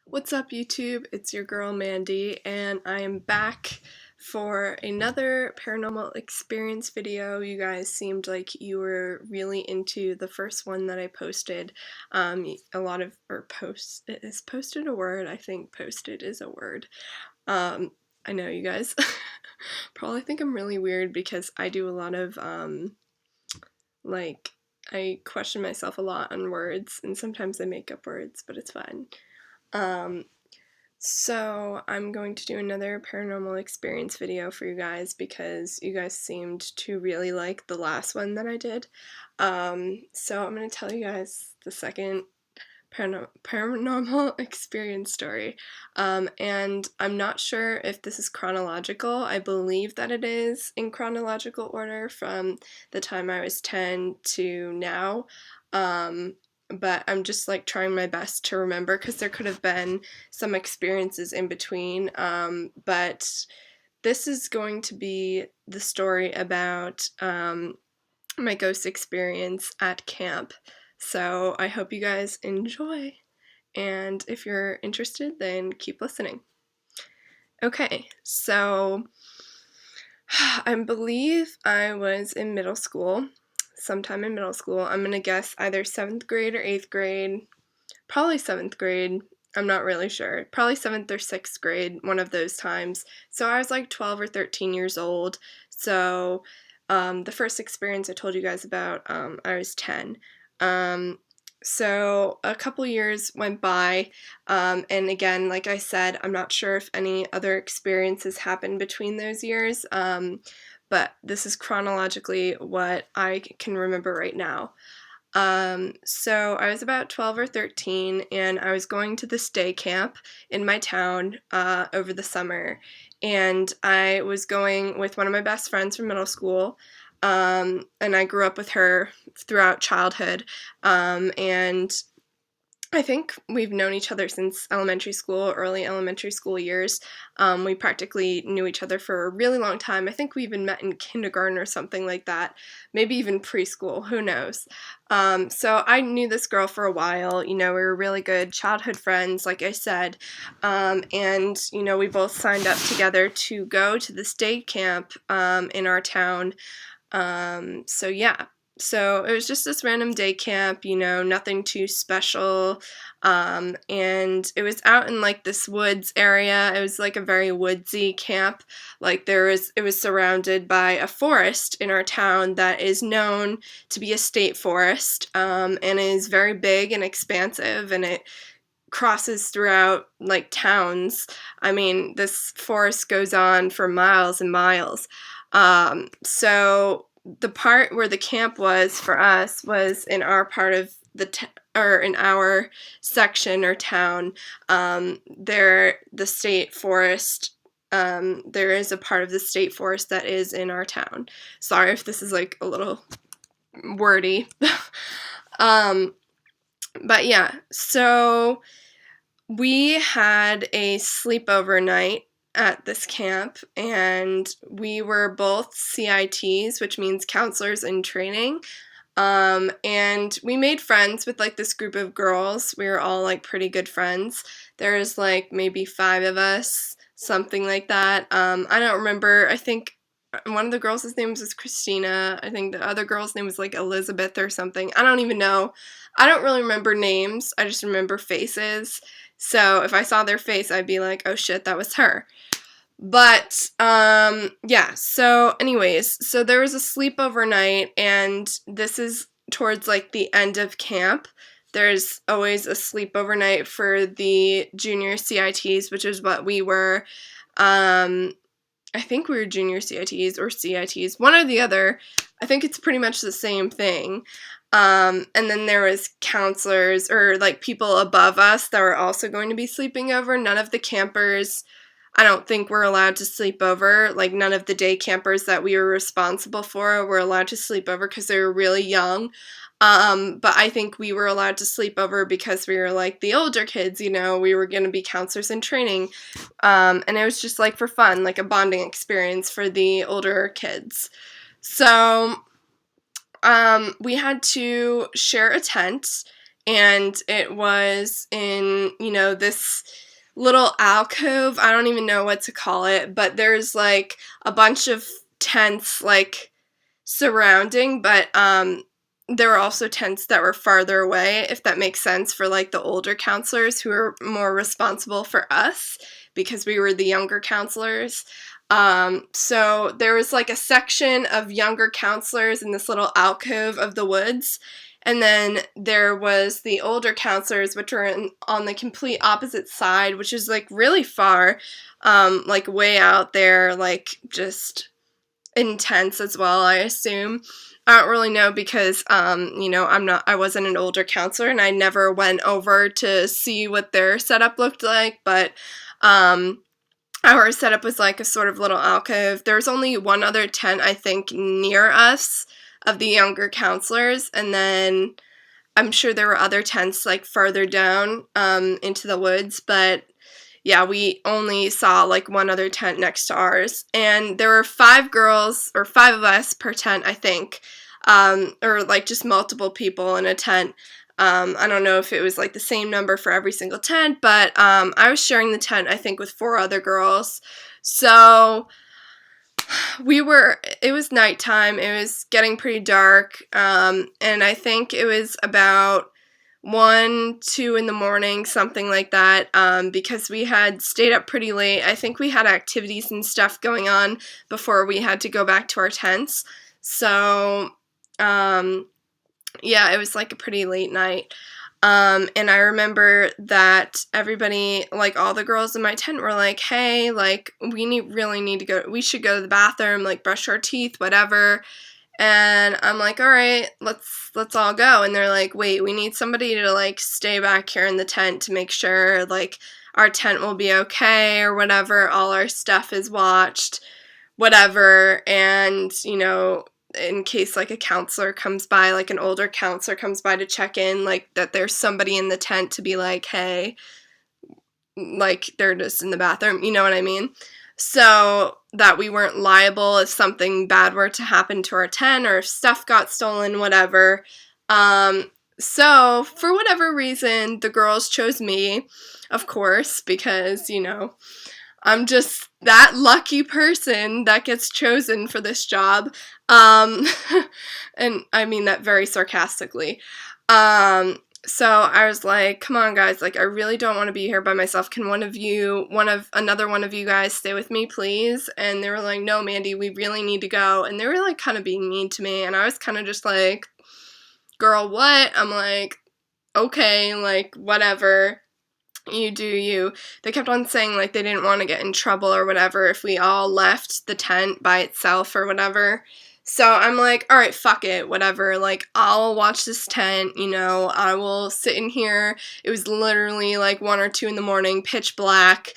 What's up, YouTube? It's your girl Mandy, and I am back for another paranormal experience video. You guys seemed like you were really into the first one that I posted. Is posted a word? I think posted is a word. I know you guys probably think I'm really weird because I do a lot of, I question myself a lot on words, and sometimes I make up words, but it's fine. Um, So I'm going to do another paranormal experience video for you guys because you guys seemed to really like the last one that I did. So I'm going to tell you guys the second paranormal experience story. And I'm not sure if this is chronological. I believe that it is in chronological order from the time I was 10 to now. But I'm just like trying my best to remember because there could have been some experiences in between. But this is going to be the story about my ghost experience at camp. So I hope you guys enjoy. And if you're interested, then keep listening. Okay, so I believe I was in middle school, sometime in middle school. I'm going to guess either 7th grade or 8th grade, probably 7th grade. I'm not really sure. Probably 7th or 6th grade, one of those times. So I was like 12 or 13 years old. So the first experience I told you guys about, I was 10. So a couple years went by, and again, like I said, I'm not sure if any other experiences happened between those years, but this is chronologically what I can remember right now. So I was about 12 or 13, and I was going to this day camp in my town over the summer, and I was going with one of my best friends from middle school, and I grew up with her throughout childhood, and I think we've known each other since elementary school, early elementary school years. We practically knew each other for a really long time. I think we even met in kindergarten or something like that, maybe even preschool, who knows. So I knew this girl for a while. We were really good childhood friends, like I said. And we both signed up together to go to this day camp in our town. So yeah. So it was just this random day camp, nothing too special. And it was out in like this woods area. It was like a very woodsy camp. It was surrounded by a forest in our town that is known to be a state forest, and is very big and expansive, and it crosses throughout like towns. I mean, this forest goes on for miles and miles. So the part where the camp was for us was in our part of or in our section or town. The state forest. There is a part of the state forest that is in our town. Sorry if this is like a little wordy. um, but yeah, so we had a sleepover night at this camp, and we were both CITs, which means counselors in training. And we made friends with like this group of girls. We were all like pretty good friends. There's like maybe 5 of us, something like that. I don't remember. I think one of the girls' names was Christina. I think the other girl's name was like Elizabeth or something. I don't even know. I don't really remember names. I just remember faces. So if I saw their face, I'd be like, oh shit, that was her. But, yeah, so anyways, so there was a sleepover night, and this is towards, like, the end of camp. There's always a sleepover night for the junior CITs, which is what we were. I think we were junior CITs or CITs, one or the other. I think it's pretty much the same thing. And then there was counselors or, like, people above us that were also going to be sleeping over. None of the campers, I don't think, were allowed to sleep over. Like, none of the day campers that we were responsible for were allowed to sleep over because they were really young. But I think we were allowed to sleep over because we were like the older kids, we were going to be counselors in training. And it was just like for fun, like a bonding experience for the older kids. So, we had to share a tent, and it was in, this little alcove. I don't even know what to call it, but there's like a bunch of tents like surrounding, but there were also tents that were farther away, if that makes sense, for like the older counselors who were more responsible for us because we were the younger counselors. So there was like a section of younger counselors in this little alcove of the woods, and then there was the older counselors, which were on the complete opposite side, which is like really far, like way out there, like just intense as well, I assume. I don't really know because, I wasn't an older counselor and I never went over to see what their setup looked like, but, our setup was like a sort of little alcove. There was only one other tent, I think, near us of the younger counselors, and then I'm sure there were other tents like further down into the woods, but yeah, we only saw like one other tent next to ours, and there were 5 girls, or 5 of us per tent, I think, or like just multiple people in a tent. I don't know if it was like the same number for every single tent, but I was sharing the tent, I think, with 4 other girls. So it was nighttime, it was getting pretty dark, and I think it was about 1, 2 in the morning, something like that, because we had stayed up pretty late. I think we had activities and stuff going on before we had to go back to our tents. So, yeah, it was like a pretty late night. And I remember that everybody, like all the girls in my tent were like, hey, like, really need to go, we should go to the bathroom, like brush our teeth, whatever. And I'm like, all right, let's all go. And they're like, wait, we need somebody to like stay back here in the tent to make sure like our tent will be okay or whatever. All our stuff is watched, whatever. And, in case like a counselor comes by, like an older counselor comes by to check in, like that there's somebody in the tent to be like, hey, like they're just in the bathroom, you know what I mean? So that we weren't liable if something bad were to happen to our tent or if stuff got stolen, whatever. So for whatever reason, the girls chose me, of course, because, I'm just that lucky person that gets chosen for this job. And I mean that very sarcastically. So I was like, come on guys, like I really don't want to be here by myself. Can another one of you guys stay with me, please? And they were like, no, Mandy, we really need to go. And they were like kind of being mean to me. And I was kind of just like, girl, what? I'm like, okay, like whatever. You do you. They kept on saying like they didn't want to get in trouble or whatever if we all left the tent by itself or whatever. So I'm like, all right, fuck it, whatever. Like, I'll watch this tent, I will sit in here. It was literally like 1 or 2 in the morning, pitch black,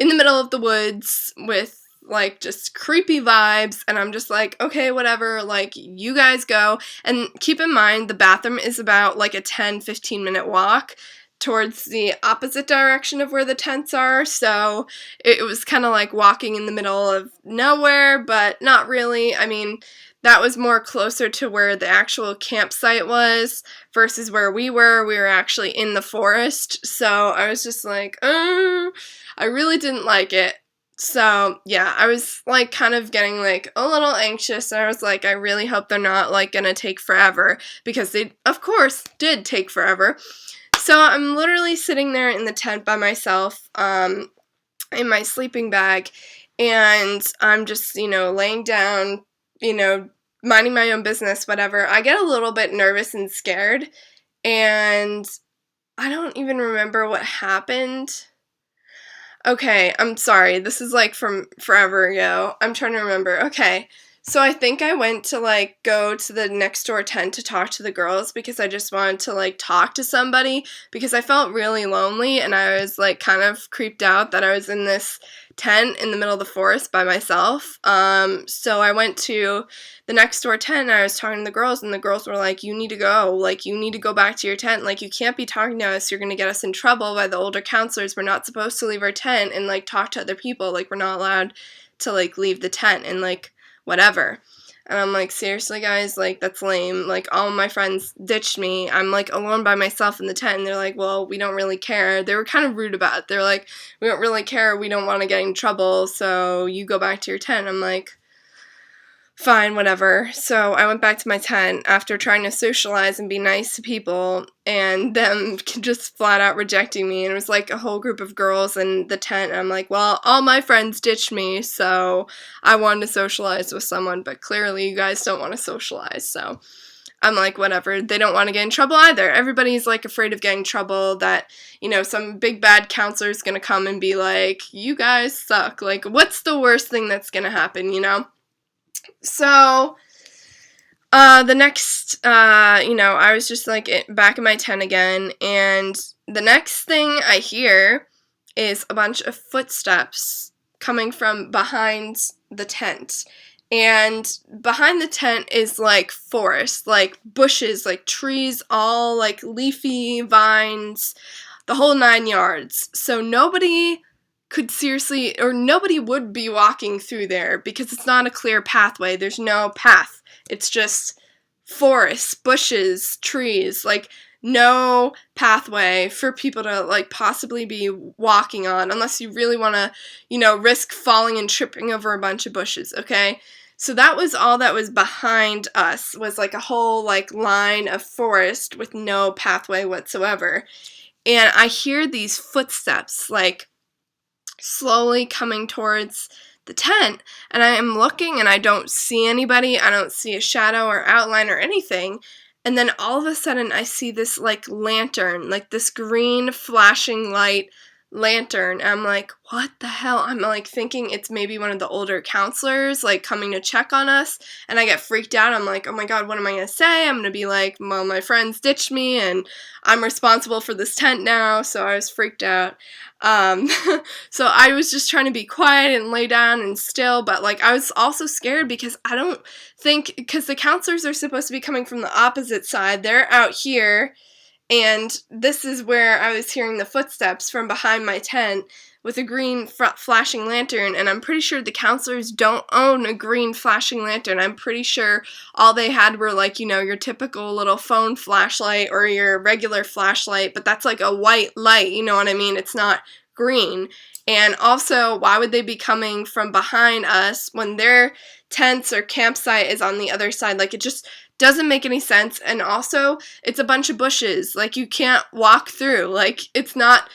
in the middle of the woods with like just creepy vibes. And I'm just like, okay, whatever, like you guys go. And keep in mind, the bathroom is about like a 10-15 minute walk towards the opposite direction of where the tents are, so it was kind of like walking in the middle of nowhere, but not really. I mean, that was more closer to where the actual campsite was versus where we were. We were actually in the forest, so I was just like, I really didn't like it. So, yeah, I was, like, kind of getting, like, a little anxious, and I was like, I really hope they're not, like, gonna take forever, because they, of course, did take forever. So I'm literally sitting there in the tent by myself, in my sleeping bag, and I'm just, laying down, minding my own business, whatever. I get a little bit nervous and scared, and I don't even remember what happened. Okay, I'm sorry, this is like from forever ago. I'm trying to remember. Okay. So I think I went to like go to the next door tent to talk to the girls because I just wanted to like talk to somebody because I felt really lonely and I was like kind of creeped out that I was in this tent in the middle of the forest by myself. So I went to the next door tent and I was talking to the girls and the girls were like, you need to go, like you need to go back to your tent, like you can't be talking to us, you're gonna get us in trouble by the older counselors, we're not supposed to leave our tent and like talk to other people, like we're not allowed to like leave the tent and like whatever. And I'm like, seriously, guys? Like, that's lame. Like, all my friends ditched me. I'm, like, alone by myself in the tent. And they're like, well, we don't really care. They were kind of rude about it. They're like, we don't really care. We don't want to get in trouble. So you go back to your tent. I'm like, fine, whatever. So I went back to my tent after trying to socialize and be nice to people, and them just flat out rejecting me. And it was like a whole group of girls in the tent. And I'm like, well, all my friends ditched me, so I wanted to socialize with someone, but clearly you guys don't want to socialize. So I'm like, whatever. They don't want to get in trouble either. Everybody's like afraid of getting in trouble, that, you know, some big bad counselor's gonna come and be like, you guys suck. Like, what's the worst thing that's gonna happen, you know? So, the next, I was just, like, back in my tent again, and the next thing I hear is a bunch of footsteps coming from behind the tent. And behind the tent is, like, forest, like, bushes, like, trees, all, like, leafy vines, the whole 9 yards. So nobody would be walking through there because it's not a clear pathway. There's no path. It's just forests, bushes, trees, like no pathway for people to like possibly be walking on unless you really want to, risk falling and tripping over a bunch of bushes, okay? So that was all that was behind us, was like a whole like line of forest with no pathway whatsoever. And I hear these footsteps like slowly coming towards the tent, and I am looking and I don't see anybody. I don't see a shadow or outline or anything. And then all of a sudden I see this like lantern, like this green flashing light lantern. And I'm like, what the hell? I'm like thinking it's maybe one of the older counselors like coming to check on us, and I get freaked out. I'm like, oh my god, what am I gonna say? I'm gonna be like, well, my friends ditched me and I'm responsible for this tent now. So I was freaked out. So I was just trying to be quiet and lay down and still, but like I was also scared because I don't think, because the counselors are supposed to be coming from the opposite side. They're out here, and this is where I was hearing the footsteps from behind my tent with a green flashing lantern, and I'm pretty sure the counselors don't own a green flashing lantern. I'm pretty sure all they had were like, your typical little phone flashlight or your regular flashlight, but that's like a white light, you know what I mean? It's not green. And also, why would they be coming from behind us when their tents or campsite is on the other side? Like, it just doesn't make any sense. And also, it's a bunch of bushes. Like, you can't walk through. Like, it's not...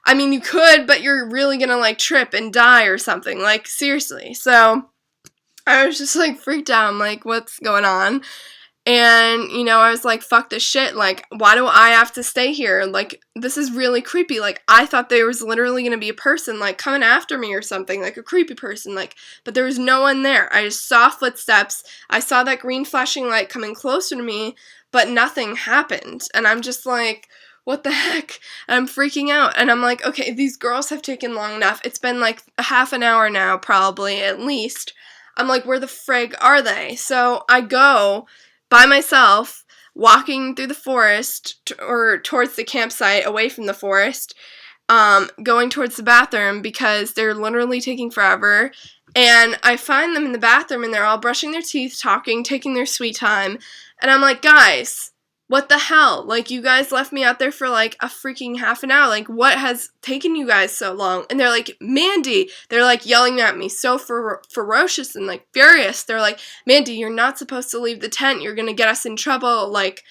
I mean, you could, but you're really gonna, like, trip and die or something. Like, seriously. So, I was just, like, freaked out. I'm like, what's going on? And, I was like, fuck this shit. Like, why do I have to stay here? Like, this is really creepy. Like, I thought there was literally gonna be a person, like, coming after me or something. Like, a creepy person. Like, but there was no one there. I just saw footsteps. I saw that green flashing light coming closer to me, but nothing happened. And I'm just like... what the heck? And I'm freaking out. And I'm like, okay, these girls have taken long enough. It's been like a half an hour now, probably, at least. I'm like, where the frig are they? So I go by myself, walking through the forest, or towards the campsite, away from the forest, going towards the bathroom because they're literally taking forever. And I find them in the bathroom and they're all brushing their teeth, talking, taking their sweet time. And I'm like, guys... what the hell? Like, you guys left me out there for, like, a freaking half an hour. Like, what has taken you guys so long? And they're like, Mandy! They're, like, yelling at me so ferocious and, like, furious. They're like, Mandy, you're not supposed to leave the tent. You're gonna get us in trouble. Like,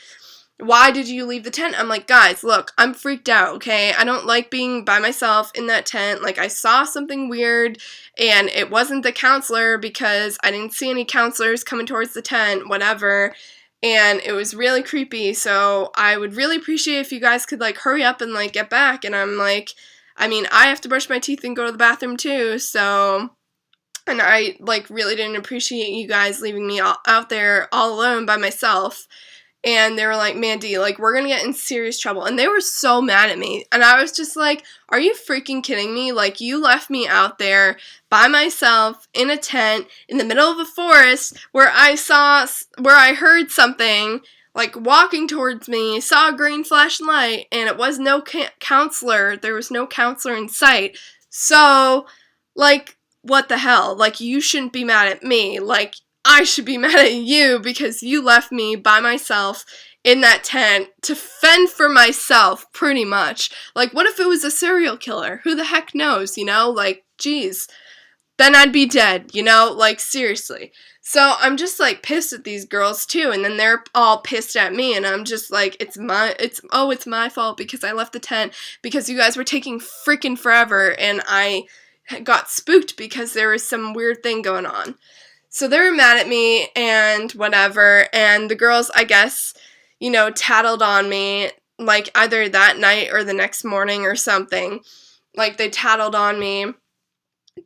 why did you leave the tent? I'm like, guys, look, I'm freaked out, okay? I don't like being by myself in that tent. Like, I saw something weird, and it wasn't the counselor because I didn't see any counselors coming towards the tent, whatever. And it was really creepy, so I would really appreciate if you guys could, like, hurry up and, like, get back. And I'm like, I mean, I have to brush my teeth and go to the bathroom, too, so... and I, like, really didn't appreciate you guys leaving me out there all alone by myself. And they were like, Mandy, like, we're gonna get in serious trouble. And they were so mad at me. And I was just like, are you freaking kidding me? Like, you left me out there by myself in a tent in the middle of a forest where I heard something, like, walking towards me, saw a green flashing light, and it was no counselor. There was no counselor in sight. So, like, what the hell? Like, you shouldn't be mad at me. Like, I should be mad at you because you left me by myself in that tent to fend for myself, pretty much. Like, what if it was a serial killer? Who the heck knows, you know? Like, geez. Then I'd be dead, you know? Like, seriously. So I'm just, like, pissed at these girls, too, and then they're all pissed at me, and I'm just like, it's my fault because I left the tent, because you guys were taking freaking forever, and I got spooked because there was some weird thing going on. So they were mad at me, and whatever, and the girls, I guess, you know, tattled on me, like, either that night or the next morning or something. Like, they tattled on me,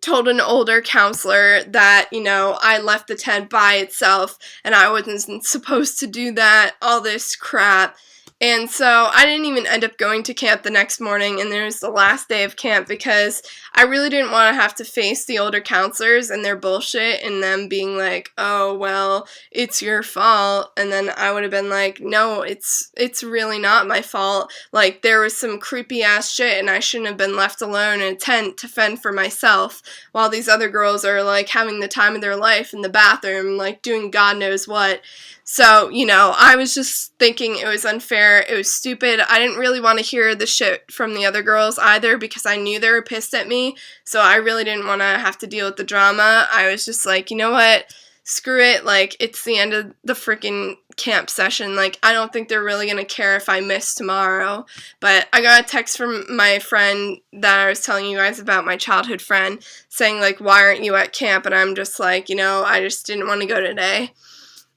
told an older counselor that, you know, I left the tent by itself and I wasn't supposed to do that, all this crap. And so I didn't even end up going to camp the next morning, and it was the last day of camp because I really didn't want to have to face the older counselors and their bullshit and them being like, oh, well, it's your fault. And then I would have been like, no, it's really not my fault. Like, there was some creepy ass shit and I shouldn't have been left alone in a tent to fend for myself while these other girls are like having the time of their life in the bathroom, like doing God knows what. So, you know, I was just thinking it was unfair, it was stupid. I didn't really want to hear the shit from the other girls either because I knew they were pissed at me, so I really didn't want to have to deal with the drama. I was just like, you know what, screw it, like, it's the end of the freaking camp session, like, I don't think they're really gonna care if I miss tomorrow. But I got a text from my friend that I was telling you guys about, my childhood friend, saying, like, why aren't you at camp? And I'm just like, you know, I just didn't want to go today.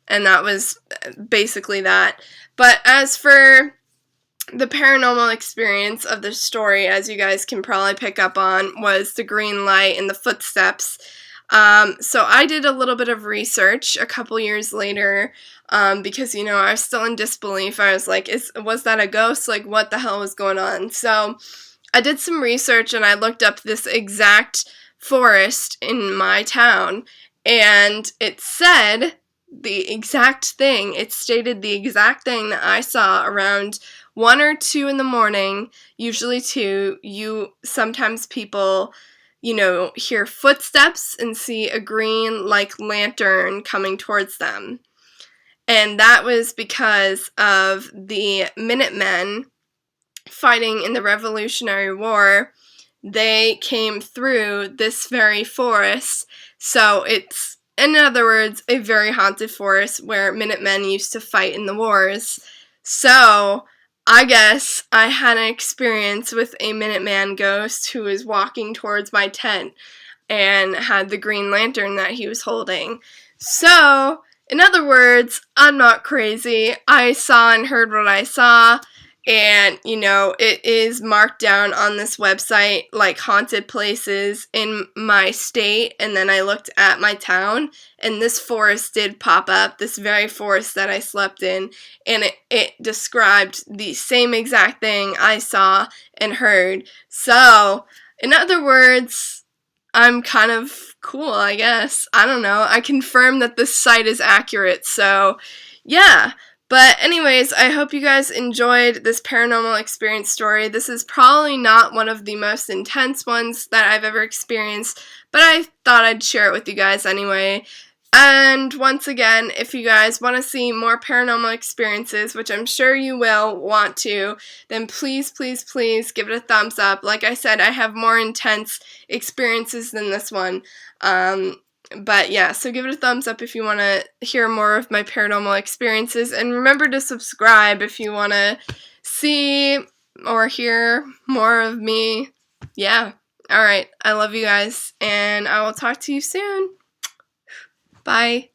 And that was basically that. But as for the paranormal experience of the story, as you guys can probably pick up on, was the green light and the footsteps. So I did a little bit of research a couple years later because, you know, I was still in disbelief. I was like, was that a ghost? Like, what the hell was going on? So I did some research and I looked up this exact forest in my town, and it said the exact thing. It stated the exact thing that I saw around 1 or 2 in the morning, usually 2. Sometimes people, you know, hear footsteps and see a green, like, lantern coming towards them. And that was because of the Minutemen fighting in the Revolutionary War. They came through this very forest, so it's, in other words, a very haunted forest where Minutemen used to fight in the wars. So, I guess I had an experience with a Minuteman ghost who was walking towards my tent and had the green lantern that he was holding. So, in other words, I'm not crazy. I saw and heard what I saw. And, you know, it is marked down on this website, like, haunted places in my state, and then I looked at my town, and this forest did pop up, this very forest that I slept in, and it described the same exact thing I saw and heard. So, in other words, I'm kind of cool, I guess. I don't know. I confirm that this site is accurate, so, yeah. But anyways, I hope you guys enjoyed this paranormal experience story. This is probably not one of the most intense ones that I've ever experienced, but I thought I'd share it with you guys anyway. And once again, if you guys want to see more paranormal experiences, which I'm sure you will want to, then please, please, please give it a thumbs up. Like I said, I have more intense experiences than this one. But yeah, so give it a thumbs up if you want to hear more of my paranormal experiences, and remember to subscribe if you want to see or hear more of me. Yeah, alright, I love you guys, and I will talk to you soon. Bye.